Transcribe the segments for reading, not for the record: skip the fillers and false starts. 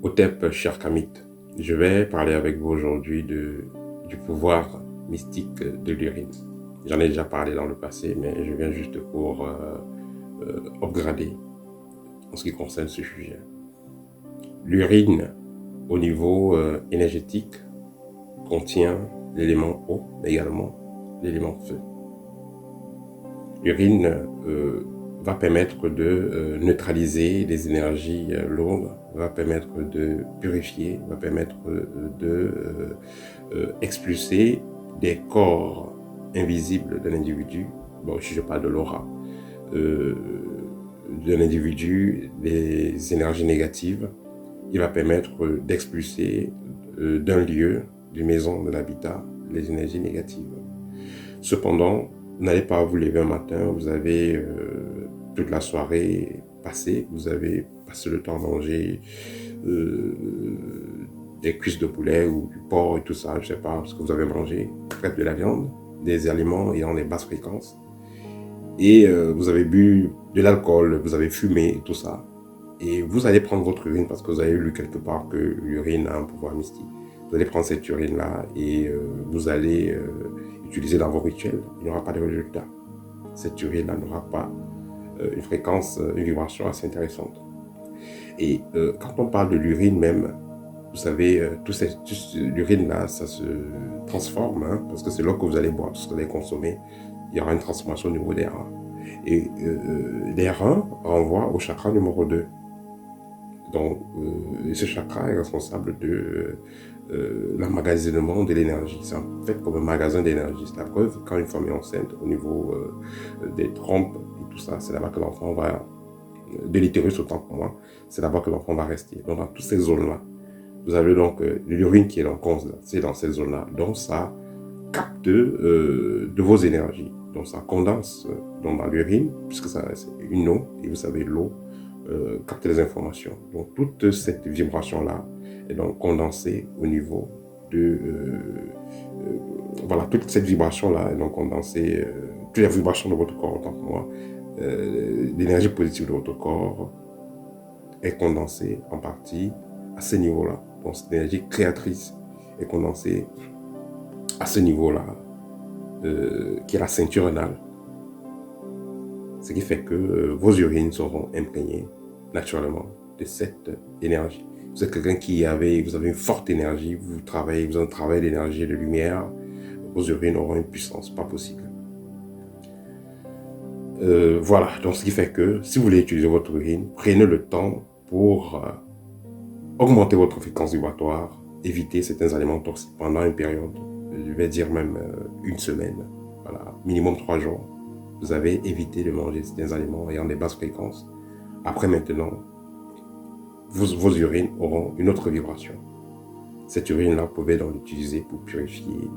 Hotep, cher Kamit, je vais parler avec vous aujourd'hui du pouvoir mystique de l'urine. J'en ai déjà parlé dans le passé, mais je viens juste pour upgrader en ce qui concerne ce sujet. L'urine, au niveau énergétique, contient l'élément eau, mais également l'élément feu. L'urine va permettre de neutraliser les énergies lourdes, va permettre de purifier, va permettre de expulser des corps invisibles d'un individu. Bon, si je parle de l'aura, d'un individu, des énergies négatives. Il va permettre d'expulser d'un lieu, d'une maison, de l'habitat, les énergies négatives. Cependant, vous n'allez pas vous lever un matin, vous avez toute la soirée passée, vous avez passé le temps à manger des cuisses de poulet ou du porc et tout ça, je ne sais pas ce que vous avez mangé, peut-être de la viande, des aliments ayant des basses fréquences, et vous avez bu de l'alcool, vous avez fumé et tout ça, et vous allez prendre votre urine parce que vous avez lu quelque part que l'urine a un pouvoir mystique. Vous allez prendre cette urine-là et vous allez utiliser dans vos rituels. Il n'y aura pas de résultat. Cette urine-là n'aura pas une fréquence, une vibration assez intéressante. Et quand on parle de l'urine même, vous savez, l'urine-là, ça se transforme, hein, parce que c'est l'eau que vous allez boire, ce que vous allez consommer. Il y aura une transformation au niveau des reins. Et les reins renvoient au chakra numéro 2. Donc, ce chakra est responsable de l'emmagasinement de l'énergie. C'est en fait comme un magasin d'énergie. C'est la preuve, quand une femme est enceinte, au niveau des trompes et tout ça, c'est là-bas que l'enfant va, de l'utérus autant pour moi, c'est là-bas que l'enfant va rester. Donc, dans toutes ces zones-là, vous avez donc l'urine qui est c'est dans ces zones-là. Donc, ça capte de vos énergies. Donc, ça condense dans l'urine, puisque c'est une eau, et vous savez, l'eau capte les informations. Donc, toute cette vibration-là est donc condensée au niveau de... voilà, toute cette vibration-là est donc condensée, toutes les vibrations de votre corps, autant que moi, l'énergie positive de votre corps est condensée en partie à ce niveau-là. Donc, cette énergie créatrice est condensée à ce niveau-là, qui est la ceinture anale. Ce qui fait que vos urines seront imprégnées naturellement de cette énergie. Vous êtes quelqu'un vous avez une forte énergie, vous avez un travail d'énergie et de lumière, vos urines auront une puissance pas possible. Voilà, donc ce qui fait que si vous voulez utiliser votre urine, prenez le temps pour augmenter votre fréquence vibratoire, éviter certains aliments toxiques pendant une période, je vais dire même une semaine, voilà, minimum 3 jours. Vous avez évité de manger certains aliments ayant des basses fréquences. Après maintenant, vos urines auront une autre vibration. Cette urine-là, vous pouvez donc l'utiliser pour purifier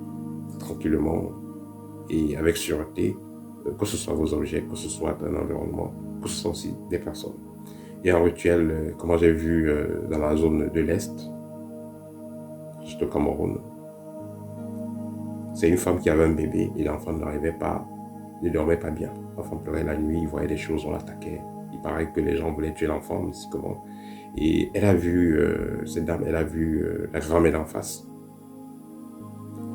tranquillement et avec sûreté, que ce soit vos objets, que ce soit un environnement, que ce soit aussi des personnes. Il y a un rituel, comme j'ai vu dans la zone de l'Est, juste au Cameroun. C'est une femme qui avait un bébé et l'enfant ne dormait pas bien. L'enfant pleurait la nuit, il voyait des choses, on l'attaquait. Il paraît que les gens voulaient tuer l'enfant mystiquement. Et elle a vu, cette dame, elle a vu la grand-mère en face.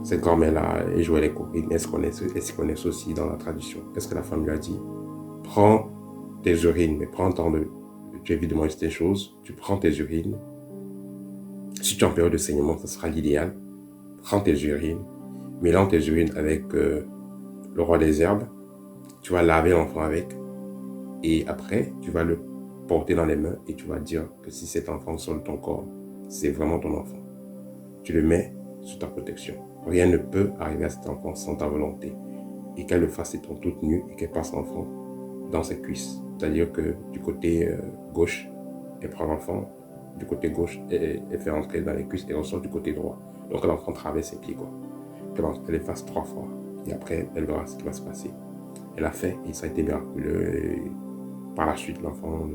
Cette grand-mère-là, elle jouait les copines, elle s'y connaissent aussi dans la tradition. Qu'est-ce que la femme lui a dit? Prends tes urines, mais prends le temps de... Tu évites de manger des choses, tu prends tes urines. Si tu es en période de saignement, ce sera l'idéal. Prends tes urines, mélange tes urines avec le roi des herbes. Tu vas laver l'enfant avec. Et après, tu vas le porter dans les mains et tu vas dire que si cet enfant sort de ton corps, c'est vraiment ton enfant. Tu le mets sous ta protection. Rien ne peut arriver à cet enfant sans ta volonté. Et qu'elle le fasse étant toute nue et qu'elle passe l'enfant dans ses cuisses. C'est-à-dire que du côté gauche, elle prend l'enfant. Du côté gauche, elle fait entrer dans les cuisses et ressort du côté droit. Donc l'enfant traverse ses pieds, quoi. Elle le fasse 3 fois. Et après, elle verra ce qui va se passer. Elle a fait et ça a été miraculeux. Et par la suite, l'enfant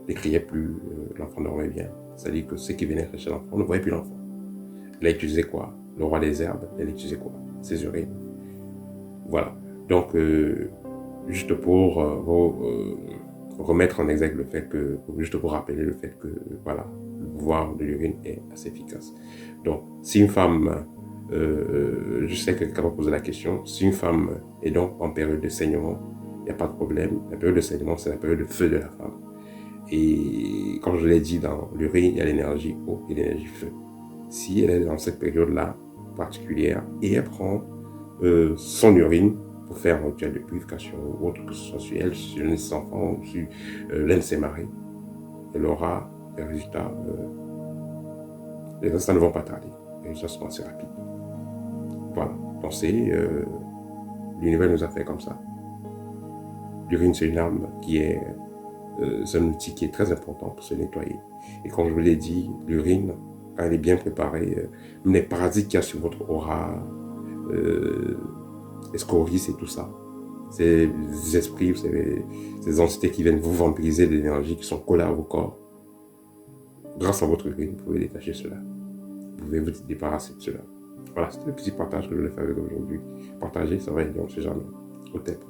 ne criait plus, l'enfant dormait bien. C'est-à-dire que ceux qui venaient chercher l'enfant ne voyaient plus l'enfant. Elle a utilisé quoi? Le roi des herbes, elle a utilisé quoi? Ses urines. Voilà. Donc, juste pour remettre en exergue le fait que, juste pour rappeler le fait que, voilà, le pouvoir de l'urine est assez efficace. Donc, si une femme, je sais que quelqu'un va poser la question, si une femme est donc en période de saignement, il n'y a pas de problème. La période de saignement, c'est la période de feu de la femme. Et comme je l'ai dit, dans l'urine, il y a l'énergie eau et l'énergie feu. Si elle est dans cette période-là particulière et elle prend son urine pour faire un rituel de purification ou autre, que ce soit sur elle, sur l'un de ses enfants ou sur l'un de ses maris, elle aura des résultats. Les résultats ne vont pas tarder. Les résultats seront assez rapides. Voilà. Donc l'univers nous a fait comme ça. L'urine, c'est une arme qui est c'est un outil qui est très important pour se nettoyer. Et comme je vous l'ai dit, l'urine, quand elle est bien préparée, même les parasites qu'il y a sur votre aura, les scories et tout ça, ces esprits, ces entités qui viennent vous vampiriser de l'énergie, qui sont collées à vos corps, grâce à votre urine, vous pouvez détacher cela. Vous pouvez vous débarrasser de cela. Voilà, c'était le petit partage que je voulais faire avec aujourd'hui. Partager, ça va aider, on ne sait jamais. Au tête.